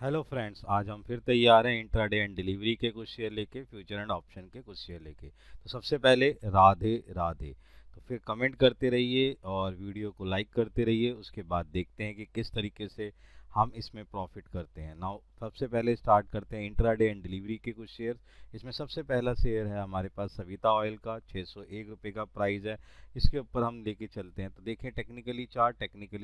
Hello friends, आज हम फिर तैयार हैं इंट्राडे एंड डिलीवरी के कुछ शेयर लेके, फ्यूचर एंड ऑप्शन के कुछ शेयर लेके। तो सबसे पहले राधे राधे। तो फिर कमेंट करते रहिए और वीडियो को लाइक करते रहिए। उसके बाद देखते हैं कि किस तरीके से हम इसमें प्रॉफिट करते हैं। नाउ सबसे पहले स्टार्ट करते हैं इंट्राडे एंड डिलीवरी के कुछ शेयर। इसमें सबसे पहला शेयर है हमारे पास सविता ऑयल का, 601 रुपये का प्राइस है। इसके ऊपर हम लेके चलते हैं। तो देखें टेक्निकली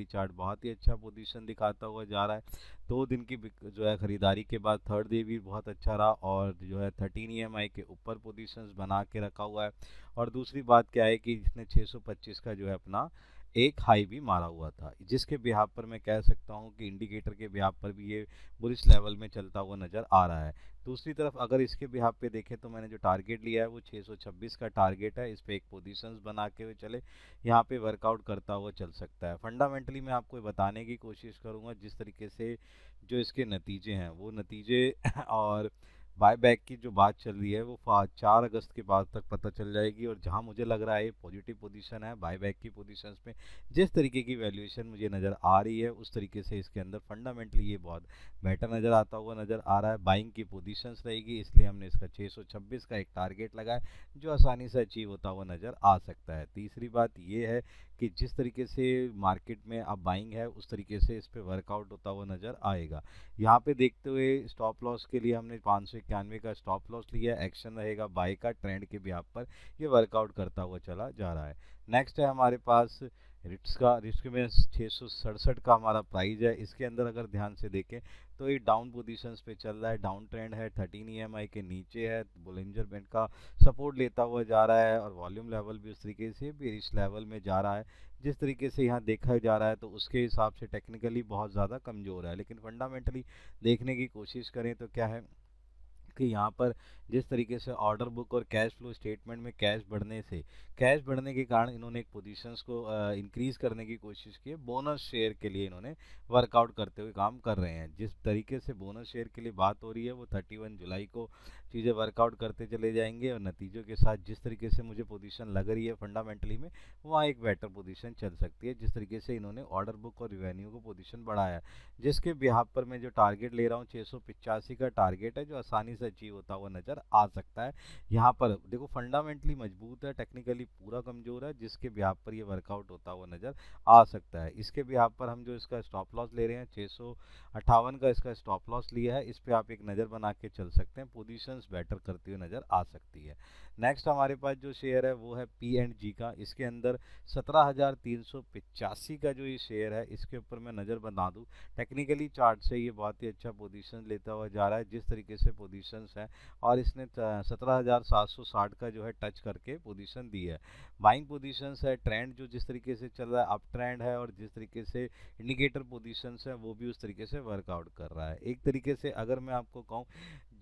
चार्ट बहुत ही अच्छा पोजीशन दिखाता हुआ जा रहा है। 2 दिन की जो है खरीदारी के बाद थर्ड डे भी बहुत अच्छा रहा और जो है 13 EMI के ऊपर पोजीशंस बना के रखा हुआ है। और दूसरी बात क्या है कि इसने 625 का जो है अपना एक हाई भी मारा हुआ था, जिसके बिहाफ पर मैं कह सकता हूं कि इंडिकेटर के बिहाफ पर भी ये बुलिश लेवल में चलता हुआ नज़र आ रहा है। दूसरी तरफ अगर इसके बिहाफ पे देखें तो मैंने जो टारगेट लिया है वो 626 का टारगेट है। इस पे एक पोजीशंस बना के हुए चले, यहाँ पे वर्कआउट करता हुआ चल सकता है। फंडामेंटली मैं आपको बताने की कोशिश करूँगा जिस तरीके से जो इसके नतीजे हैं वो नतीजे और बायबैक की जो बात चल रही है वो 4 अगस्त के बाद तक पता चल जाएगी। और जहां मुझे लग रहा है ये पॉजिटिव पोजीशन है बायबैक की पोजीशंस में, जिस तरीके की वैल्यूएशन मुझे नज़र आ रही है उस तरीके से इसके अंदर फंडामेंटली ये बहुत बेटर नज़र आता हुआ नज़र आ रहा है। बाइंग की पोजीशंस रहेगी, इसलिए हमने इसका 626 का एक टारगेट लगाया जो आसानी से अचीव होता हुआ नज़र आ सकता है। तीसरी बात ये है कि जिस तरीके से मार्केट में अब बाइंग है उस तरीके से इस पे वर्कआउट होता हुआ नज़र आएगा। यहाँ पे देखते हुए स्टॉप लॉस के लिए हमने 591 का स्टॉप लॉस लिया। एक्शन रहेगा बाय का, ट्रेंड के बिहाफ पर ये वर्कआउट करता हुआ चला जा रहा है। नेक्स्ट है हमारे पास रिस्क में 667 का हमारा प्राइस है। इसके अंदर अगर ध्यान से देखें तो ये डाउन पोजीशंस पे चल रहा है, डाउन ट्रेंड है, 13 EMI के नीचे है, बोलिंजर बैंड का सपोर्ट लेता हुआ जा रहा है और वॉल्यूम लेवल भी उस तरीके से भी इस लेवल में जा रहा है। जिस तरीके से यहाँ देखा जा रहा है तो उसके हिसाब से टेक्निकली बहुत ज़्यादा कमज़ोर है, लेकिन फंडामेंटली देखने की कोशिश करें तो क्या है कि यहाँ पर जिस तरीके से ऑर्डर बुक और कैश फ्लो स्टेटमेंट में कैश बढ़ने के कारण इन्होंने एक पोजीशंस को इंक्रीज करने की कोशिश की है। बोनस शेयर के लिए इन्होंने वर्कआउट करते हुए काम कर रहे हैं। जिस तरीके से बोनस शेयर के लिए बात हो रही है वो 31 जुलाई को चीज़ें वर्कआउट करते चले जाएंगे और नतीजों के साथ जिस तरीके से मुझे पोजीशन लग रही है फंडामेंटली में, वहाँ एक बेटर पोजीशन चल सकती है। जिस तरीके से इन्होंने ऑर्डर बुक और रिवेन्यू को पोजीशन बढ़ाया है, जिसके बिहाफ पर मैं जो टारगेट ले रहा हूँ 685 का टारगेट है जो आसानी से अचीव होता हुआ नज़र आ सकता है। यहाँ पर देखो फंडामेंटली मजबूत है, टेक्निकली पूरा कमज़ोर है, जिसके बिहाफ पर ये वर्कआउट होता हुआ नज़र आ सकता है। इसके बिहाफ पर हम जो इसका स्टॉप लॉस ले रहे हैं 658 का इसका स्टॉप लॉस लिया है। इस पर आप एक नज़र बना के चल सकते हैं, पोजीशंस बेटर करती हुई नज़र आ सकती है। नेक्स्ट हमारे पास जो शेयर है वो है P&G का। इसके अंदर 17,385 का जो ये शेयर है इसके ऊपर मैं नज़र बना दूँ, टेक्निकली चार्ट से ये बहुत ही अच्छा पोजीशन लेता हुआ जा रहा है। जिस तरीके से पोजीशंस हैं और इसने 17,760 का जो है टच करके पोजीशन दी है। बाइंग पोजीशंस है, ट्रेंड जो जिस तरीके से चल रहा है अप ट्रेंड है और जिस तरीके से इंडिकेटर पोजीशंस है वो भी उस तरीके से वर्कआउट कर रहा है। एक तरीके से अगर मैं आपको कहूँ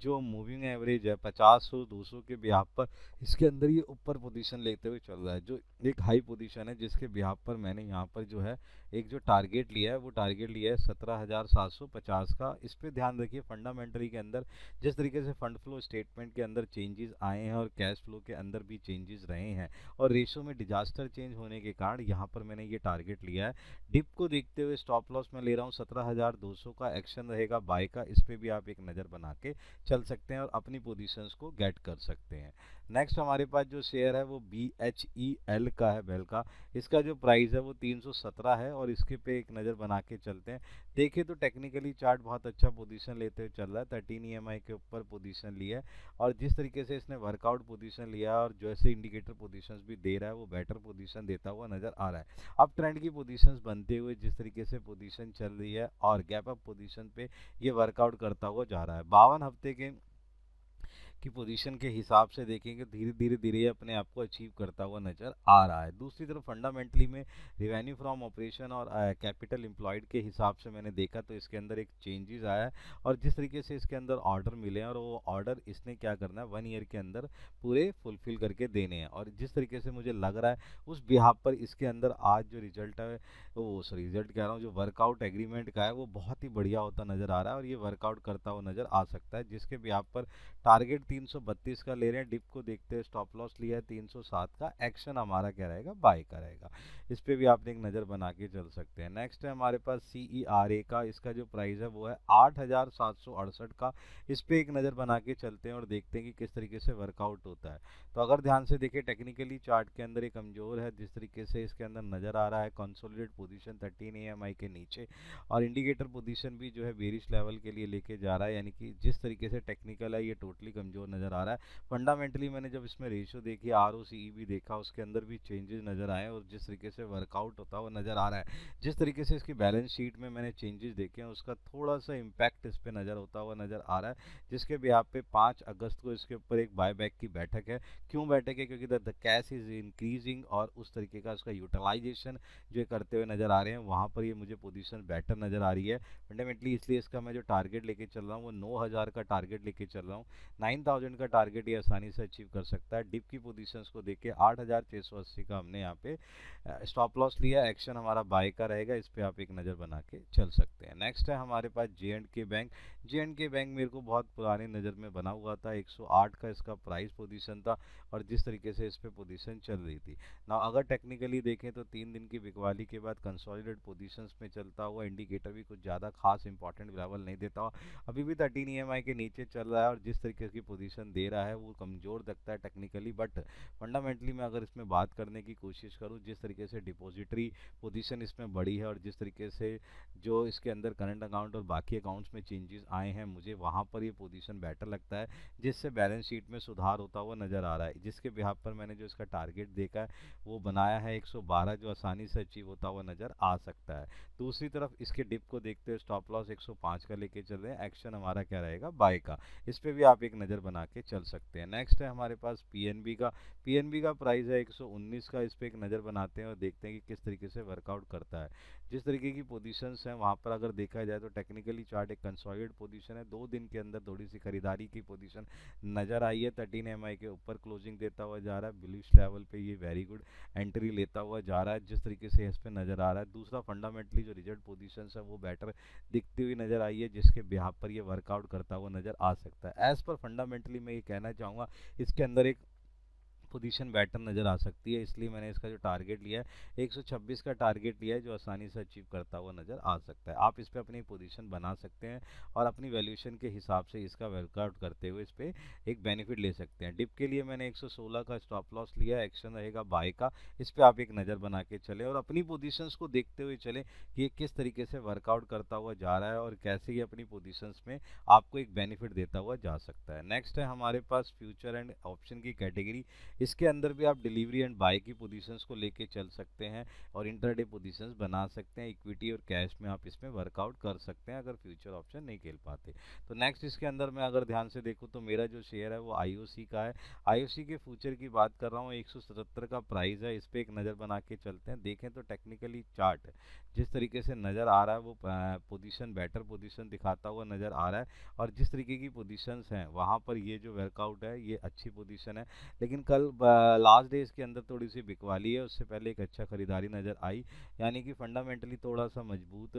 जो मूविंग एवरेज है 50 200 के बिहाफ पर इसके अंदर ये ऊपर पोजीशन लेते हुए चल रहा है, जो एक हाई पोजीशन है जिसके बिहाफ पर मैंने यहाँ पर जो है एक जो टारगेट लिया है वो टारगेट लिया है 17,750 का। इस पे ध्यान रखिए फंडामेंटली के अंदर जिस तरीके से फंड फ्लो स्टेटमेंट के अंदर चेंजेस आए हैं और कैश फ्लो के अंदर भी चेंजेस रहे हैं और रेशो में डिजास्टर चेंज होने के कारण यहाँ पर मैंने ये टारगेट लिया है। डिप को देखते हुए स्टॉप लॉस में ले रहा हूँ 17,200 का। एक्शन रहेगा बाय का, इस पे भी आप एक नज़र बना के चल सकते हैं और अपनी पोजीशंस को गेट कर सकते हैं। नेक्स्ट हमारे पास जो शेयर है वो BHEL का है, बेल का। इसका जो प्राइस है वो 317 है और इसके पे एक नज़र बना के चलते हैं। देखिए तो टेक्निकली चार्ट बहुत अच्छा पोजीशन लेते हुए चल रहा है, 13 EMI के ऊपर पोजीशन लिया है और जिस तरीके से इसने वर्कआउट पोजीशन लिया और जैसे इंडिकेटर पोजीशंस भी दे रहा है वो बेटर पोजीशन देता हुआ नज़र आ रहा है। अब ट्रेंड की पोजीशंस बनते हुए जिस तरीके से पोजीशन चल रही है और गैप अप पोजीशन पे ये वर्कआउट करता हुआ जा रहा है। 52 हफ्ते के की पोजीशन के हिसाब से देखेंगे धीरे धीरे ये अपने आप को अचीव करता हुआ नज़र आ रहा है। दूसरी तरफ फंडामेंटली में रिवेन्यू फ्रॉम ऑपरेशन और कैपिटल एम्प्लॉयड के हिसाब से मैंने देखा तो इसके अंदर एक चेंजेस आया है और जिस तरीके से इसके अंदर ऑर्डर मिले हैं और वो ऑर्डर इसने क्या करना है 1 ईयर के अंदर पूरे फुलफिल करके देने हैं और जिस तरीके से मुझे लग रहा है उस बिहाफ पर इसके अंदर आज जो रिजल्ट है वो सॉरी रिजल्ट कह रहा हूँ जो वर्कआउट एग्रीमेंट का है वो बहुत ही बढ़िया होता नज़र आ रहा है और ये वर्कआउट करता हुआ नज़र आ सकता है, जिसके बिहाफ पर टारगेट 332 का ले रहे हैं, डिप को देखते हैं, स्टॉप लॉस लिया है 307 का, एक्शन हमारा क्या रहेगा, बाय का रहेगा। इस पे भी आपने एक नज़र बना के चल सकते हैं। नेक्स्ट है हमारे पास CERA का, इसका जो प्राइस है वो है 8768 का। इस पे एक नज़र बना के चलते हैं और देखते हैं कि किस तरीके से वर्कआउट होता है। तो अगर ध्यान से देखें टेक्निकली चार्ट के अंदर ये कमज़ोर है, जिस तरीके से इसके अंदर नज़र आ रहा है, कंसोलिडेट पोजीशन 13 EMI के नीचे, और इंडिकेटर पोजीशन भी जो है बेरिश लेवल के लिए लेके जा रहा है, यानी कि जिस तरीके से टेक्निकल है ये टोटली कमज़ोर नज़र आ रहा है। फंडामेंटली मैंने जब इसमें रेशियो देखी, ROCE भी देखा, उसके अंदर भी चेंजेस नज़र आए, और जिस तरीके से वर्कआउट होता हुआ नज़र आ रहा है, जिस तरीके से इसकी बैलेंस शीट में मैंने चेंजेस देखे हैं, उसका थोड़ा सा इम्पैक्ट इस पर नज़र होता हुआ नज़र आ रहा है, जिसके बिहाफ पे 5 अगस्त को इसके ऊपर एक बायबैक की बैठक है। क्यों बैठक है? क्योंकि द कैश इज इंक्रीजिंग, और उस तरीके का उसका यूटिलाइजेशन जो करते हुए नज़र आ रहे हैं, वहाँ पर ये मुझे पोजीशन बेटर नज़र आ रही है फंडामेंटली। इसलिए इसका मैं जो टारगेट लेके चल रहा हूँ वो 9000 का टारगेट लेके चल रहा हूँ। 9000 का टारगेट ये आसानी से अचीव कर सकता है। डिप की पोजीशंस को देख के 8680 का हमने यहाँ पे स्टॉप लॉस लिया, एक्शन हमारा बाय का रहेगा, इस पे आप एक नज़र बना के चल सकते हैं। नेक्स्ट है हमारे पास J&K बैंक। J&K बैंक मेरे को बहुत पुरानी नज़र में बना हुआ था, 108 का इसका प्राइस पोजीशन था, और जिस तरीके से इस पे पोजीशन चल रही थी ना, अगर टेक्निकली देखें तो 3 दिन की बिकवाली के बाद कंसोलिडेट पोजीशंस में चलता हुआ इंडिकेटर भी कुछ ज़्यादा खास इंपॉर्टेंट लेवल नहीं देता हुआ अभी भी 13 EMI के नीचे चल रहा है, और जिस तरीके की पोजीशन दे रहा है वो कमज़ोर लगता है टेक्निकली, बट फंडामेंटली मैं अगर इसमें बात करने की कोशिश करूँ, जिस तरीके से डिपॉजिटरी पोजीशन इसमें बढ़ी है, और जिस तरीके से जो इसके अंदर करंट अकाउंट और बाकी अकाउंट्स में चेंजेस आए हैं, मुझे वहाँ पर ये पोजीशन बेटर लगता है, जिससे बैलेंस शीट में सुधार होता हुआ नज़र आ रहा है। जिसके बिहाफ पर मैंने जो इसका टारगेट देखा है वो बनाया है 112, जो आसानी से अचीव होता हुआ नज़र आ सकता है। दूसरी तरफ इसके डिप को देखते हुए स्टॉप लॉस 105 का लेके चल रहे हैं, एक्शन हमारा क्या रहेगा, बाय का। इस पे भी आप एक नज़र बना के चल सकते हैं। नेक्स्ट है हमारे पास पीएनबी का प्राइस है 119 का। इस पे एक नज़र बनाते हैं और देखते हैं कि किस तरीके से वर्कआउट करता है। जिस तरीके की पोजीशंस हैं वहाँ पर अगर देखा जाए तो टेक्निकली चार्ट एक कंसोलिडेट पोजीशन है, 2 दिन के अंदर थोड़ी सी खरीदारी की पोजीशन नज़र आई है, 13 EMI के ऊपर क्लोजिंग देता हुआ जा रहा है, बुलिश लेवल पे ये वेरी गुड एंट्री लेता हुआ जा रहा है, जिस तरीके से इस पे नज़र आ रहा है। दूसरा फंडामेंटली जो रिजल्ट पोजीशंस है वो बेटर दिखती हुई नज़र आई है, जिसके बिहाफ पर ये वर्कआउट करता हुआ नज़र आ सकता है। एज़ पर फंडामेंटली मैं ये कहना चाहूँगा इसके अंदर एक पोजीशन बेटर नज़र आ सकती है, इसलिए मैंने इसका जो टारगेट लिया है 126 का टारगेट लिया है, जो आसानी से अचीव करता हुआ नज़र आ सकता है। आप इस पर अपनी पोजीशन बना सकते हैं और अपनी वैल्यूएशन के हिसाब से इसका वर्कआउट करते हुए इस पर एक बेनिफिट ले सकते हैं। डिप के लिए मैंने 116 का स्टॉप लॉस लिया, एक्शन रहेगा बाय का। इस पर आप एक नज़र बना के चले और अपनी पोजीशंस को देखते हुए चले कि ये किस तरीके से वर्कआउट करता हुआ जा रहा है और कैसे ये अपनी पोजीशंस में आपको एक बेनिफिट देता हुआ जा सकता है। नेक्स्ट है हमारे पास फ्यूचर एंड ऑप्शन की कैटेगरी। इसके अंदर भी आप डिलीवरी एंड बाय की पोजीशंस को लेके चल सकते हैं और इंटरडे पोजीशंस बना सकते हैं। इक्विटी और कैश में आप इसमें वर्कआउट कर सकते हैं अगर फ्यूचर ऑप्शन नहीं खेल पाते। तो नेक्स्ट इसके अंदर मैं अगर ध्यान से देखूँ तो मेरा जो शेयर है वो आईओसी का है। आईओसी के फ्यूचर की बात कर रहा हूँ, 177 का प्राइस है। इस पर एक नज़र बना के चलते हैं, देखें तो टेक्निकली चार्ट जिस तरीके से नज़र आ रहा है वो पोजीशन बेटर पोजीशन दिखाता हुआ नज़र आ रहा है, और जिस तरीके की पोजीशंस हैं वहाँ पर ये जो वर्कआउट है ये अच्छी पोजीशन है। लेकिन कल लास्ट डे इसके अंदर थोड़ी सी बिकवाली है, उससे पहले एक अच्छा खरीदारी नज़र आई, यानी कि फंडामेंटली थोड़ा सा मजबूत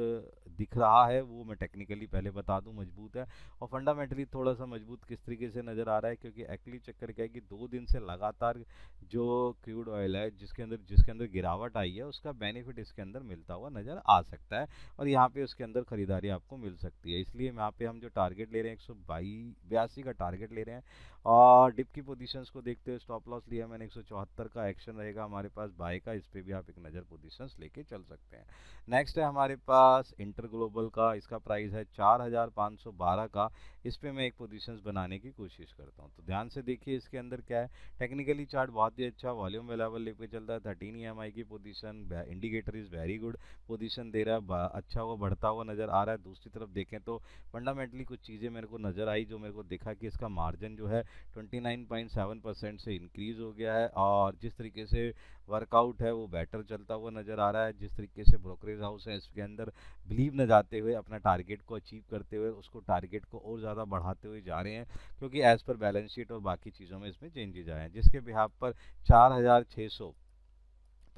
दिख रहा है। वो मैं टेक्निकली पहले बता दूं मजबूत है, और फंडामेंटली थोड़ा सा मजबूत किस तरीके से नज़र आ रहा है, क्योंकि एक्चुअली चक्कर क्या है कि 2 दिन से लगातार जो क्रूड ऑयल है जिसके अंदर गिरावट आई है उसका बेनिफिट इसके अंदर मिलता हुआ नज़र आ सकता है, और यहाँ पे उसके अंदर खरीदारी आपको मिल सकती है। इसलिए यहाँ पे हम जो टारगेट ले रहे हैं 182 का टारगेट ले रहे हैं, और डिप की पोजीशंस को देखते हुए स्टॉप लॉस लिया मैंने 174 का। एक्शन रहेगा हमारे पास बाय का, इस पे भी आप एक नज़र पोजीशंस लेके चल सकते हैं। नेक्स्ट है हमारे पास इंटर ग्लोबल का, इसका प्राइस है 4512 का। इस पे मैं एक पोजीशंस बनाने की कोशिश करता हूँ। तो ध्यान से देखिए इसके अंदर क्या है, टेक्निकली चार्ट बहुत ही अच्छा वॉल्यूम लेवल लेके चलता है, 13 EMI की position, indicator is very good position दे रहा है, अच्छा हुआ बढ़ता हुआ नज़र आ रहा है। दूसरी तरफ देखें तो फंडामेंटली कुछ चीज़ें मेरे को नज़र आई, जो मेरे को देखा कि इसका मार्जिन जो है 29.7% से इंक्रीज़ हो गया है, और जिस तरीके से वर्कआउट है वो बेटर चलता हुआ नज़र आ रहा है। जिस तरीके से ब्रोकरेज हाउस है इसके अंदर बिलीव न जाते हुए अपना टारगेट को अचीव करते हुए उसको टारगेट को और ज़्यादा बढ़ाते हुए जा रहे हैं, क्योंकि एज़ पर बैलेंस शीट और बाकी चीज़ों में इसमें चेंजेज आए हैं, जिसके बिहाफ पर 4600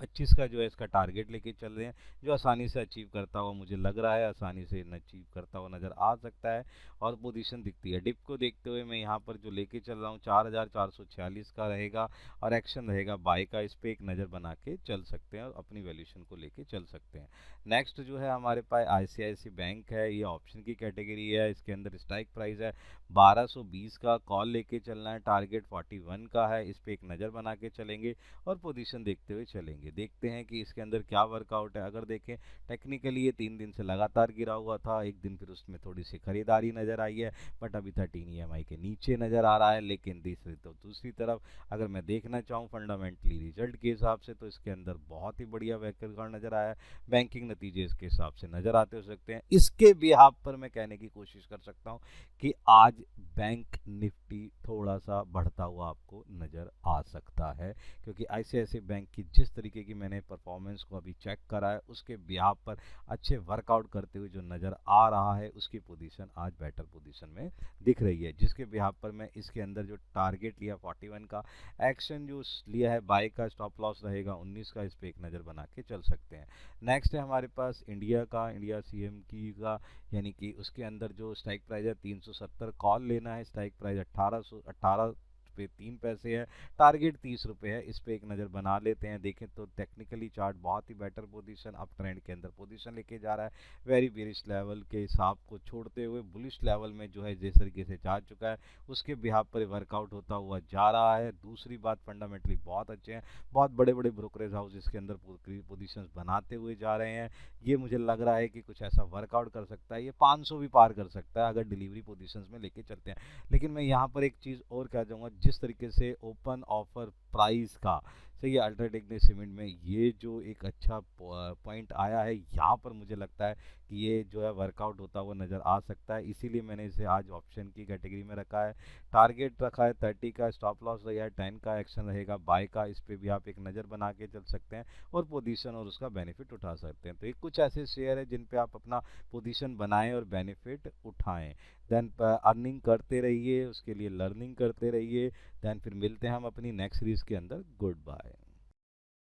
25 का जो है इसका टारगेट लेके चल रहे हैं, जो आसानी से अचीव करता हुआ मुझे लग रहा है, आसानी से अचीव करता हुआ नज़र आ सकता है। और पोजीशन दिखती है, डिप को देखते हुए मैं यहाँ पर जो लेके चल रहा हूँ 4446 का रहेगा और एक्शन रहेगा बाय का। इस पर एक नज़र बना के चल सकते हैं और अपनी वैल्यूशन को लेके चल सकते हैं। नेक्स्ट जो है हमारे पास ICICI बैंक है, ये ऑप्शन की कैटेगरी है। इसके अंदर स्ट्राइक प्राइस है 1220 का, कॉल लेके चलना है, टारगेट 41 का है। इस पर एक नज़र बना के चलेंगे और पोजीशन देखते हुए चलेंगे। देखते हैं कि इसके अंदर क्या वर्कआउट है। अगर देखें टेक्निकली ये 3 दिन से लगातार गिरा हुआ था, एक दिन फिर उसमें थोड़ी सी खरीदारी नज़र आई है, बट अभी 13 EMI के नीचे नज़र आ रहा है। लेकिन दूसरी तरफ अगर मैं देखना चाहूँ फंडामेंटली रिजल्ट के हिसाब से, तो इसके अंदर बहुत ही बढ़िया बैकग्राउंड नज़र आया है। बैंकिंग नतीजे इसके हिसाब से नज़र आते हो सकते हैं। इसके बिहाफ पर मैं कहने की कोशिश कर सकता हूँ कि आज बैंक निफ्टी थोड़ा सा बढ़ता हुआ आपको नज़र आ सकता है, क्योंकि ICICI बैंक की जिस तरीके की मैंने परफॉर्मेंस को अभी चेक करा है, उसके बिहाफ पर अच्छे वर्कआउट करते हुए जो नज़र आ रहा है, उसकी पोजीशन आज बेटर पोजीशन में दिख रही है, जिसके बिहाफ पर मैं इसके अंदर जो टारगेट लिया 41 का, एक्शन जो लिया है बाय का, स्टॉप लॉस रहेगा 19 का। इस पर एक नज़र बना के चल सकते हैं। नेक्स्ट है हमारे पास इंडिया का, इंडिया CM का, यानी कि उसके अंदर जो स्ट्राइक प्राइस है 370, कॉल लेना है, स्ट्राइक प्राइस 18 पे 3 पैसे है, टारगेट 30 रुपये है। इस पे एक नज़र बना लेते हैं। देखें तो टेक्निकली चार्ट बहुत ही बेटर पोजीशन, अप ट्रेंड के अंदर पोजीशन लेके जा रहा है। वेरी बेरिश लेवल के हिसाब को छोड़ते हुए बुलिश लेवल में जो है जिस तरीके से जा चुका है, उसके बिहाफ पर वर्कआउट होता हुआ जा रहा है। दूसरी बात, फंडामेंटली बहुत अच्छे हैं, बहुत बड़े बड़े ब्रोकरेज हाउस इसके अंदर पोजीशन बनाते हुए जा रहे हैं। ये मुझे लग रहा है कि कुछ ऐसा वर्कआउट कर सकता है, ये 500 भी पार कर सकता है अगर डिलीवरी पोजीशंस में लेके चलते हैं। लेकिन मैं यहाँ पर एक चीज़ और कह जाऊँगा, जिस तरीके से ओपन ऑफर प्राइस का सही है अल्ट्राटेक ने सीमेंट में ये जो एक अच्छा पॉइंट आया है, यहाँ पर मुझे लगता है कि ये जो है वर्कआउट होता हुआ नज़र आ सकता है। इसीलिए मैंने इसे आज ऑप्शन की कैटेगरी में रखा है। टारगेट रखा है 30 का, स्टॉप लॉस रहेगा 10 का, एक्शन रहेगा बाय का। इस पर भी आप एक नज़र बना के चल सकते हैं और पोजीशन और उसका बेनिफिट उठा सकते हैं। तो ये कुछ ऐसे शेयर है जिन पे आप अपना पोजीशन बनाएं और बेनिफिट उठाएं। देन अर्निंग करते रहिए, उसके लिए लर्निंग करते रहिए। देन फिर मिलते हैं हम अपनी नेक्स्ट सीरीज़ के अंदर। Good bye.